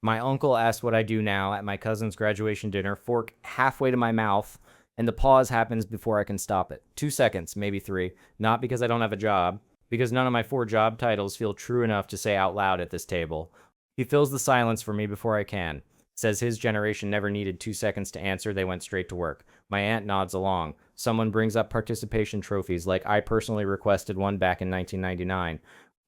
My uncle asked what I do now at my cousin's graduation dinner, fork halfway to my mouth, and the pause happens before I can stop it. 2 seconds, maybe three. Not because I don't have a job, because none of my four job titles feel true enough to say out loud at this table. He fills the silence for me before I can. Says his generation never needed 2 seconds to answer, they went straight to work. My aunt nods along. Someone brings up participation trophies, like I personally requested one back in 1999.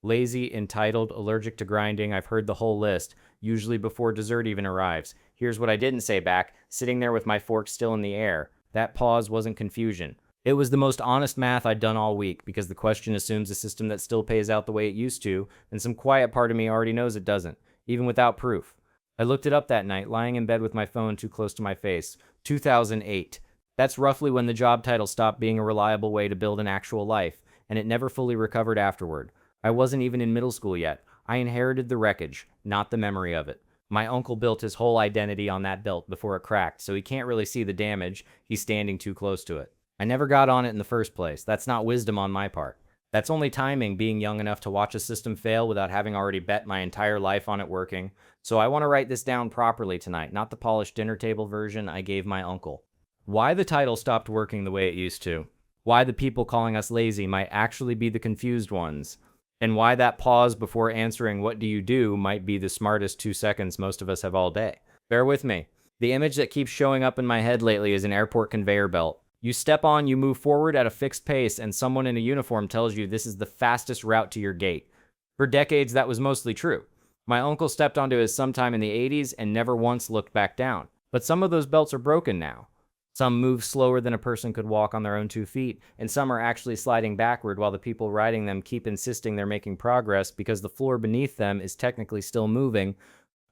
Lazy, entitled, allergic to grinding, I've heard the whole list, usually before dessert even arrives. Here's what I didn't say back, sitting there with my fork still in the air. That pause wasn't confusion. It was the most honest math I'd done all week, because the question assumes a system that still pays out the way it used to, and some quiet part of me already knows it doesn't, even without proof. I looked it up that night, lying in bed with my phone too close to my face. 2008. That's roughly when the job title stopped being a reliable way to build an actual life, and it never fully recovered afterward. I wasn't even in middle school yet. I inherited the wreckage, not the memory of it. My uncle built his whole identity on that belt before it cracked, so he can't really see the damage. He's standing too close to it. I never got on it in the first place. That's not wisdom on my part. That's only timing, being young enough to watch a system fail without having already bet my entire life on it working. So I want to write this down properly tonight, not the polished dinner table version I gave my uncle. Why the title stopped working the way it used to. Why the people calling us lazy might actually be the confused ones. And why that pause before answering what do you do might be the smartest 2 seconds most of us have all day. Bear with me. The image that keeps showing up in my head lately is an airport conveyor belt. You step on, you move forward at a fixed pace, and someone in a uniform tells you this is the fastest route to your gate. For decades, that was mostly true. My uncle stepped onto his sometime in the 80s and never once looked back down. But some of those belts are broken now. Some move slower than a person could walk on their own 2 feet, and some are actually sliding backward while the people riding them keep insisting they're making progress because the floor beneath them is technically still moving.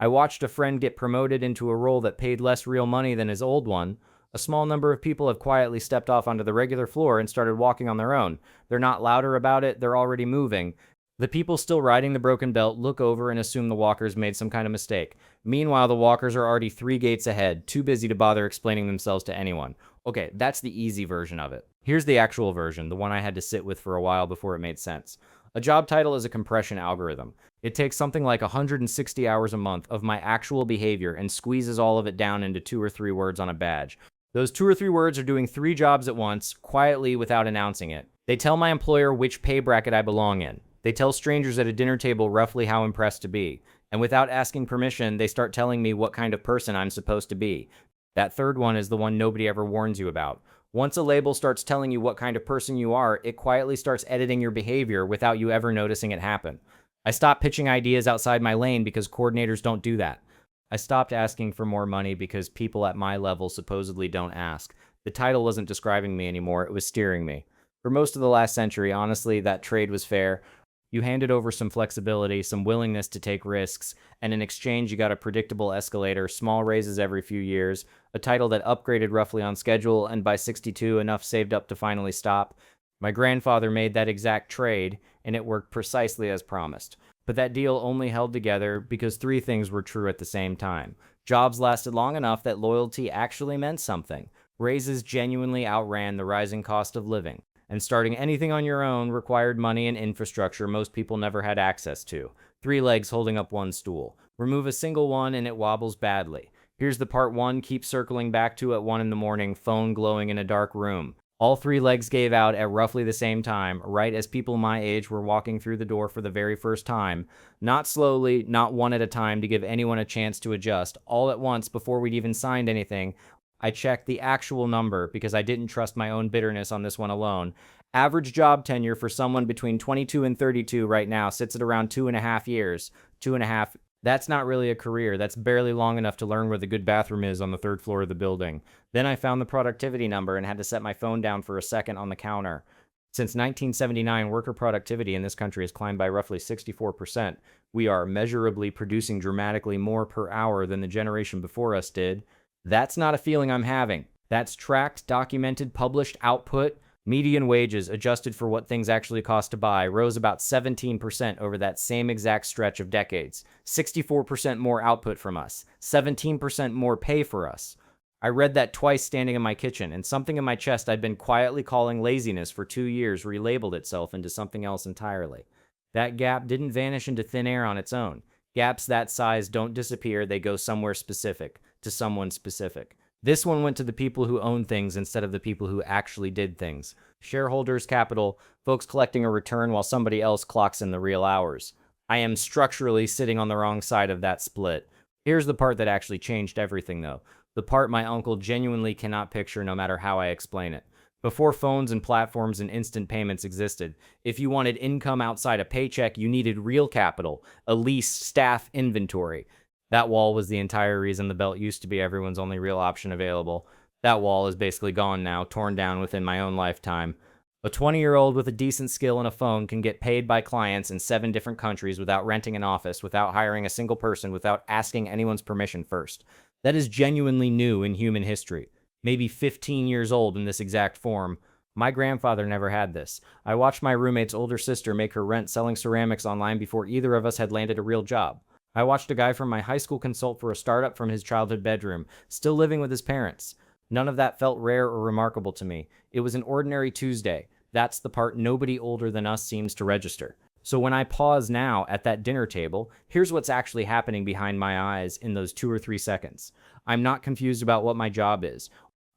I watched a friend get promoted into a role that paid less real money than his old one. A small number of people have quietly stepped off onto the regular floor and started walking on their own. They're not louder about it, they're already moving. The people still riding the broken belt look over and assume the walkers made some kind of mistake. Meanwhile, the walkers are already 3 gates ahead, too busy to bother explaining themselves to anyone. Okay, that's the easy version of it. Here's the actual version, the one I had to sit with for a while before it made sense. A job title is a compression algorithm. It takes something like 160 hours a month of my actual behavior and squeezes all of it down into 2 or 3 words on a badge. Those 2 or 3 words are doing 3 jobs at once, quietly without announcing it. They tell my employer which pay bracket I belong in. They tell strangers at a dinner table roughly how impressed to be. And without asking permission, they start telling me what kind of person I'm supposed to be. That third one is the one nobody ever warns you about. Once a label starts telling you what kind of person you are, it quietly starts editing your behavior without you ever noticing it happen. I stopped pitching ideas outside my lane because coordinators don't do that. I stopped asking for more money because people at my level supposedly don't ask. The title wasn't describing me anymore, it was steering me. For most of the last century, honestly, that trade was fair. You handed over some flexibility, some willingness to take risks, and in exchange you got a predictable escalator, small raises every few years, a title that upgraded roughly on schedule, and by 62 enough saved up to finally stop. My grandfather made that exact trade, and it worked precisely as promised. But that deal only held together because 3 things were true at the same time. Jobs lasted long enough that loyalty actually meant something. Raises genuinely outran the rising cost of living. And starting anything on your own required money and infrastructure most people never had access to. 3 legs holding up one stool. Remove a single one and it wobbles badly. Here's the part one keep circling back to at 1 in the morning, phone glowing in a dark room. All 3 legs gave out at roughly the same time, right as people my age were walking through the door for the very first time. Not slowly, not one at a time to give anyone a chance to adjust, all at once before we'd even signed anything. I checked the actual number because I didn't trust my own bitterness on this one alone. Average job tenure for someone between 22 and 32 right now sits at around 2.5 years. 2.5. That's not really a career. That's barely long enough to learn where the good bathroom is on the 3rd floor of the building. Then I found the productivity number and had to set my phone down for a second on the counter. Since 1979, worker productivity in this country has climbed by roughly 64%. We are measurably producing dramatically more per hour than the generation before us did. That's not a feeling I'm having. That's tracked, documented, published output. Median wages, adjusted for what things actually cost to buy, rose about 17% over that same exact stretch of decades. 64% more output from us. 17% more pay for us. I read that twice standing in my kitchen, and something in my chest I'd been quietly calling laziness for 2 years relabeled itself into something else entirely. That gap didn't vanish into thin air on its own. Gaps that size don't disappear, they go somewhere specific, to someone specific. This one went to the people who own things instead of the people who actually did things. Shareholders, capital, folks collecting a return while somebody else clocks in the real hours. I am structurally sitting on the wrong side of that split. Here's the part that actually changed everything, though. The part my uncle genuinely cannot picture no matter how I explain it. Before phones and platforms and instant payments existed, if you wanted income outside a paycheck, you needed real capital, a lease, staff, inventory. That wall was the entire reason the belt used to be everyone's only real option available. That wall is basically gone now, torn down within my own lifetime. A 20-year-old with a decent skill and a phone can get paid by clients in 7 different countries without renting an office, without hiring a single person, without asking anyone's permission first. That is genuinely new in human history. Maybe 15 years old in this exact form. My grandfather never had this. I watched my roommate's older sister make her rent selling ceramics online before either of us had landed a real job. I watched a guy from my high school consult for a startup from his childhood bedroom, still living with his parents. None of that felt rare or remarkable to me. It was an ordinary Tuesday. That's the part nobody older than us seems to register. So when I pause now at that dinner table, here's what's actually happening behind my eyes in those 2 or 3 seconds. I'm not confused about what my job is.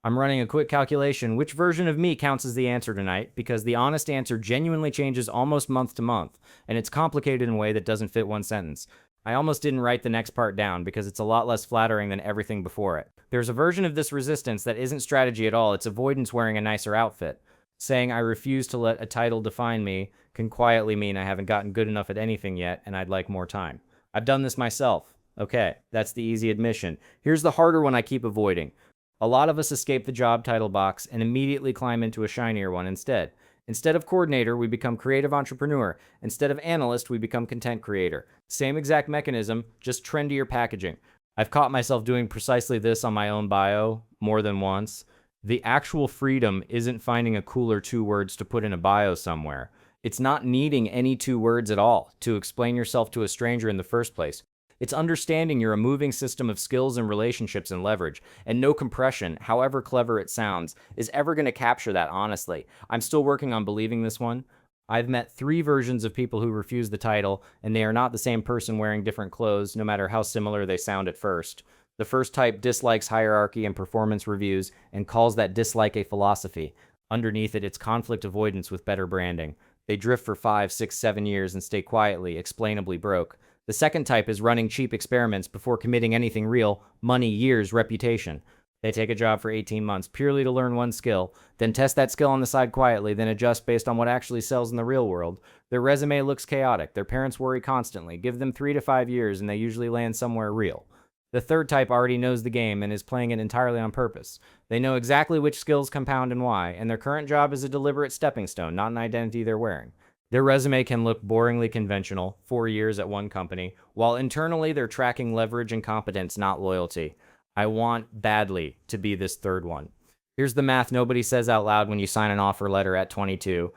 I'm running a quick calculation, which version of me counts as the answer tonight, because the honest answer genuinely changes almost month to month, and it's complicated in a way that doesn't fit one sentence. I almost didn't write the next part down because it's a lot less flattering than everything before it. There's a version of this resistance that isn't strategy at all, it's avoidance wearing a nicer outfit. Saying I refuse to let a title define me can quietly mean I haven't gotten good enough at anything yet and I'd like more time. I've done this myself. Okay, that's the easy admission. Here's the harder one I keep avoiding. A lot of us escape the job title box and immediately climb into a shinier one instead. Instead of coordinator, we become creative entrepreneur. Instead of analyst, we become content creator. Same exact mechanism, just trendier packaging. I've caught myself doing precisely this on my own bio more than once. The actual freedom isn't finding a cooler 2 words to put in a bio somewhere. It's not needing any 2 words at all to explain yourself to a stranger in the first place. It's understanding you're a moving system of skills and relationships and leverage, and no compression, however clever it sounds, is ever going to capture that honestly. I'm still working on believing this one. I've met 3 versions of people who refuse the title, and they are not the same person wearing different clothes, no matter how similar they sound at first. The first type dislikes hierarchy and performance reviews, and calls that dislike a philosophy. Underneath it, it's conflict avoidance with better branding. They drift for 5, 6, 7 years and stay quietly, explainably broke. The second type is running cheap experiments before committing anything real, money, years, reputation. They take a job for 18 months purely to learn one skill, then test that skill on the side quietly, then adjust based on what actually sells in the real world. Their resume looks chaotic, their parents worry constantly, give them 3 to 5 years and they usually land somewhere real. The third type already knows the game and is playing it entirely on purpose. They know exactly which skills compound and why, and their current job is a deliberate stepping stone, not an identity they're wearing. Their resume can look boringly conventional, 4 years at one company, while internally they're tracking leverage and competence, not loyalty. I want badly to be this third one. Here's the math nobody says out loud when you sign an offer letter at 22.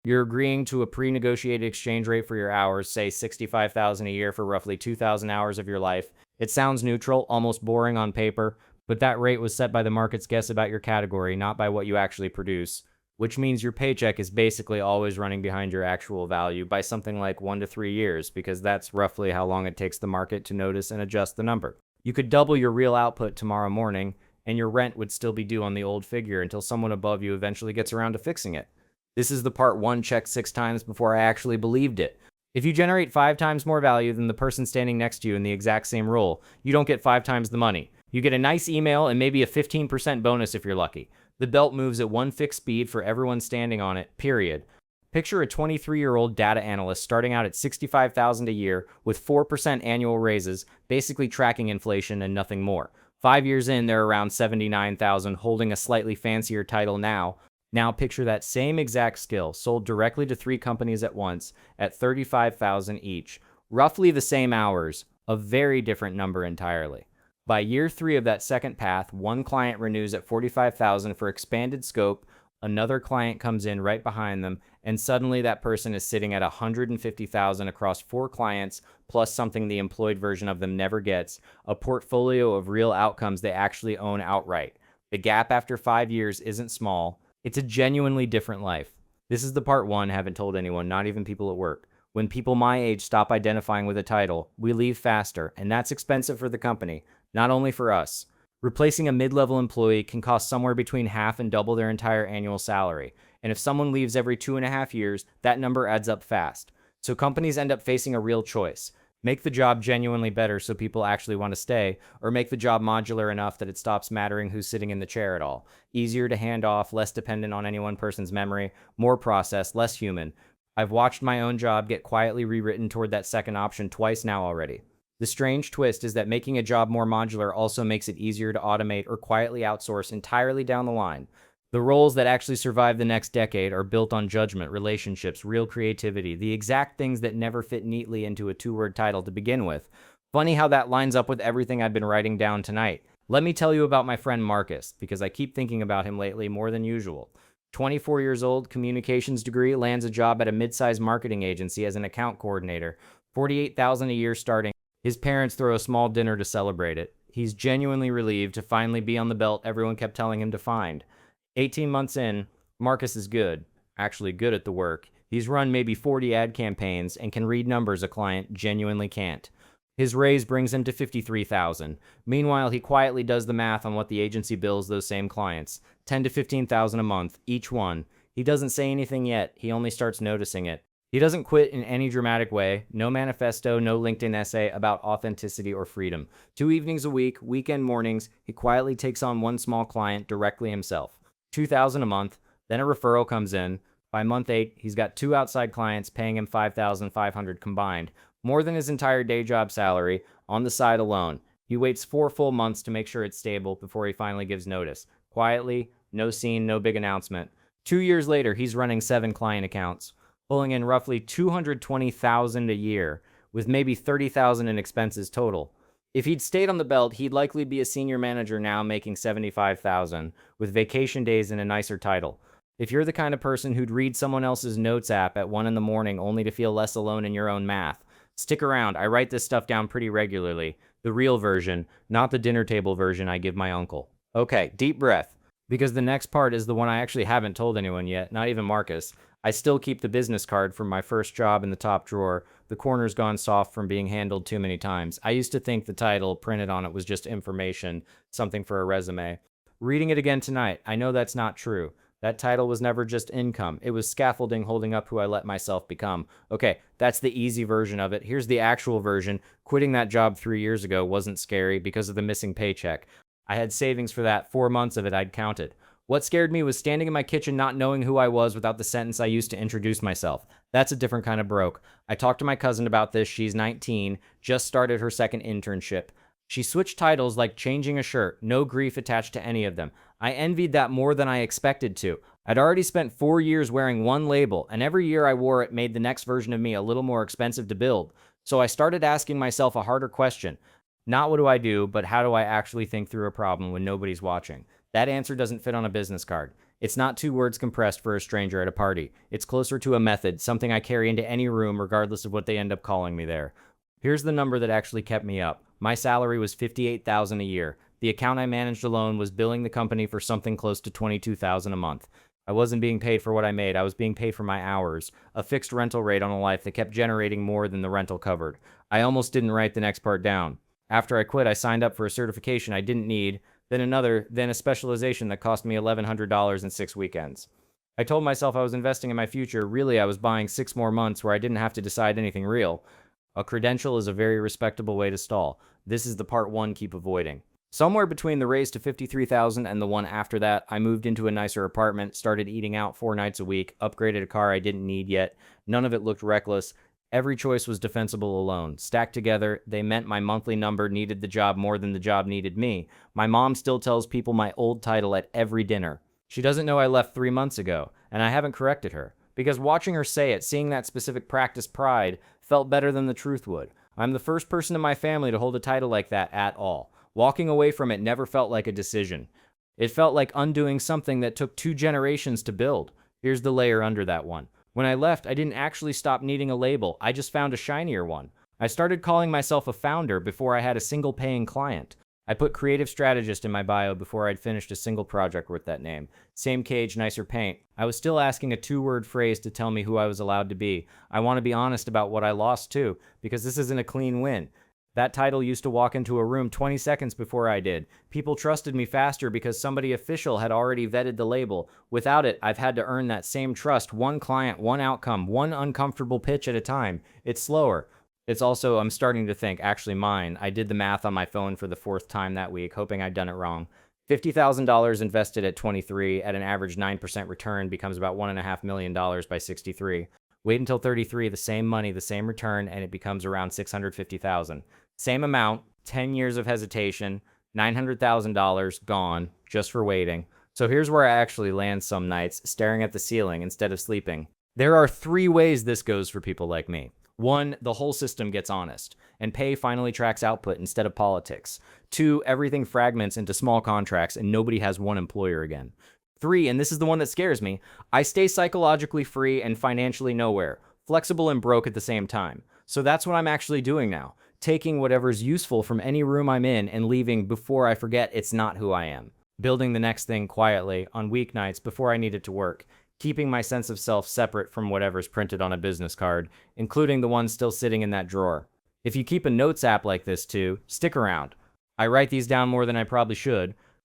You're agreeing to a pre-negotiated exchange rate for your hours, say $65,000 a year for roughly 2,000 hours of your life. It sounds neutral, almost boring on paper, but that rate was set by the market's guess about your category, not by what you actually produce. Which means your paycheck is basically always running behind your actual value by something like 1 to 3 years, because that's roughly how long it takes the market to notice and adjust the number. You could double your real output tomorrow morning, and your rent would still be due on the old figure until someone above you eventually gets around to fixing it. This is the part 1 checked 6 times before I actually believed it. If you generate 5 times more value than the person standing next to you in the exact same role, you don't get 5 times the money. You get a nice email and maybe a 15% bonus if you're lucky. The belt moves at one fixed speed for everyone standing on it, period. Picture a 23-year-old data analyst starting out at $65,000 a year with 4% annual raises, basically tracking inflation and nothing more. 5 years in, they're around $79,000, holding a slightly fancier title now. Now picture that same exact skill sold directly to 3 companies at once at $35,000 each. Roughly the same hours, a very different number entirely. By year 3 of that second path, one client renews at $45,000 for expanded scope, another client comes in right behind them, and suddenly that person is sitting at $150,000 across 4 clients, plus something the employed version of them never gets, a portfolio of real outcomes they actually own outright. The gap after 5 years isn't small. It's a genuinely different life. This is the part 1 haven't told anyone, not even people at work. When people my age stop identifying with a title, we leave faster, and that's expensive for the company, not only for us. Replacing a mid-level employee can cost somewhere between half and double their entire annual salary, and if someone leaves every 2.5 years, that number adds up fast. So companies end up facing a real choice. Make the job genuinely better so people actually want to stay, or make the job modular enough that it stops mattering who's sitting in the chair at all. Easier to hand off, less dependent on any one person's memory, more process, less human. I've watched my own job get quietly rewritten toward that second option twice now already. The strange twist is that making a job more modular also makes it easier to automate or quietly outsource entirely down the line. The roles that actually survive the next decade are built on judgment, relationships, real creativity, the exact things that never fit neatly into a two-word title to begin with. Funny how that lines up with everything I've been writing down tonight. Let me tell you about my friend Marcus, because I keep thinking about him lately more than usual. 24 years old, communications degree, lands a job at a mid-sized marketing agency as an account coordinator. $48,000 a year starting. His parents throw a small dinner to celebrate it. He's genuinely relieved to finally be on the belt everyone kept telling him to find. 18 months in, Marcus is good, actually good at the work. He's run maybe 40 ad campaigns and can read numbers a client genuinely can't. His raise brings him to $53,000. Meanwhile, he quietly does the math on what the agency bills those same clients, $10,000 to $15,000 a month, each one. He doesn't say anything yet, he only starts noticing it. He doesn't quit in any dramatic way, no manifesto, no LinkedIn essay about authenticity or freedom. 2 evenings a week, weekend mornings, he quietly takes on one small client directly himself. $2,000 a month, then a referral comes in. By month 8, he's got 2 outside clients paying him $5,500 combined, more than his entire day job salary on the side alone. He waits 4 full months to make sure it's stable before he finally gives notice. Quietly, no scene, no big announcement. 2 years later, he's running 7 client accounts, pulling in roughly $220,000 a year, with maybe $30,000 in expenses total. If he'd stayed on the belt, he'd likely be a senior manager now making $75,000, with vacation days and a nicer title. If you're the kind of person who'd read someone else's notes app at 1 in the morning only to feel less alone in your own math, stick around. I write this stuff down pretty regularly. The real version, not the dinner table version I give my uncle. Okay, deep breath, because the next part is the one I actually haven't told anyone yet, not even Marcus. I still keep the business card from my first job in the top drawer. The corner's gone soft from being handled too many times. I used to think the title printed on it was just information, something for a resume. Reading it again tonight, I know that's not true. That title was never just income. It was scaffolding holding up who I let myself become. Okay, that's the easy version of it. Here's the actual version. Quitting that job 3 years ago wasn't scary because of the missing paycheck. I had savings for that, 4 months of it I'd counted. What scared me was standing in my kitchen not knowing who I was without the sentence I used to introduce myself. That's a different kind of broke. I talked to my cousin about this. She's 19, just started her second internship. She switched titles like changing a shirt, no grief attached to any of them. I envied that more than I expected to. I'd already spent 4 years wearing one label, and every year I wore it made the next version of me a little more expensive to build. So I started asking myself a harder question. Not what do I do, but how do I actually think through a problem when nobody's watching? That answer doesn't fit on a business card. It's not 2 words compressed for a stranger at a party. It's closer to a method, something I carry into any room regardless of what they end up calling me there. Here's the number that actually kept me up. My salary was $58,000 a year. The account I managed alone was billing the company for something close to $22,000 a month. I wasn't being paid for what I made. I was being paid for my hours, a fixed rental rate on a life that kept generating more than the rental covered. I almost didn't write the next part down. After I quit, I signed up for a certification I didn't need, then a specialization that cost me $1,100 in 6 weekends. I told myself I was investing in my future. Really, I was buying 6 more months where I didn't have to decide anything real. A credential is a very respectable way to stall. This is the part 1 keep avoiding. Somewhere between the raise to $53,000 and the one after that, I moved into a nicer apartment, started eating out 4 nights a week, upgraded a car I didn't need yet. None of it looked reckless. Every choice was defensible alone. Stacked together, they meant my monthly number needed the job more than the job needed me. My mom still tells people my old title at every dinner. She doesn't know I left 3 months ago, and I haven't corrected her. Because watching her say it, seeing that specific practice pride, felt better than the truth would. I'm the first person in my family to hold a title like that at all. Walking away from it never felt like a decision. It felt like undoing something that took 2 generations to build. Here's the layer under that one. When I left, I didn't actually stop needing a label. I just found a shinier one. I started calling myself a founder before I had a single paying client. I put creative strategist in my bio before I'd finished a single project with that name. Same cage, nicer paint. I was still asking a 2-word phrase to tell me who I was allowed to be. I want to be honest about what I lost too, because this isn't a clean win. That title used to walk into a room 20 seconds before I did. People trusted me faster because somebody official had already vetted the label. Without it, I've had to earn that same trust, one client, one outcome, one uncomfortable pitch at a time. It's slower. It's also, I'm starting to think, actually mine. I did the math on my phone for the 4th time that week, hoping I'd done it wrong. $50,000 invested at 23 at an average 9% return becomes about $1.5 million by 63. Wait until 33, the same money, the same return, and it becomes around 650,000. Same amount, 10 years of hesitation, $900,000 gone just for waiting. So here's where I actually land some nights, staring at the ceiling instead of sleeping. There are 3 ways this goes for people like me. 1, the whole system gets honest, and pay finally tracks output instead of politics. 2, everything fragments into small contracts and nobody has one employer again. 3, and this is the one that scares me, I stay psychologically free and financially nowhere, flexible and broke at the same time. So that's what I'm actually doing now, taking whatever's useful from any room I'm in and leaving before I forget it's not who I am. Building the next thing quietly, on weeknights before I need it to work. Keeping my sense of self separate from whatever's printed on a business card, including the one still sitting in that drawer. If you keep a notes app like this too, stick around. I write these down more than I probably should,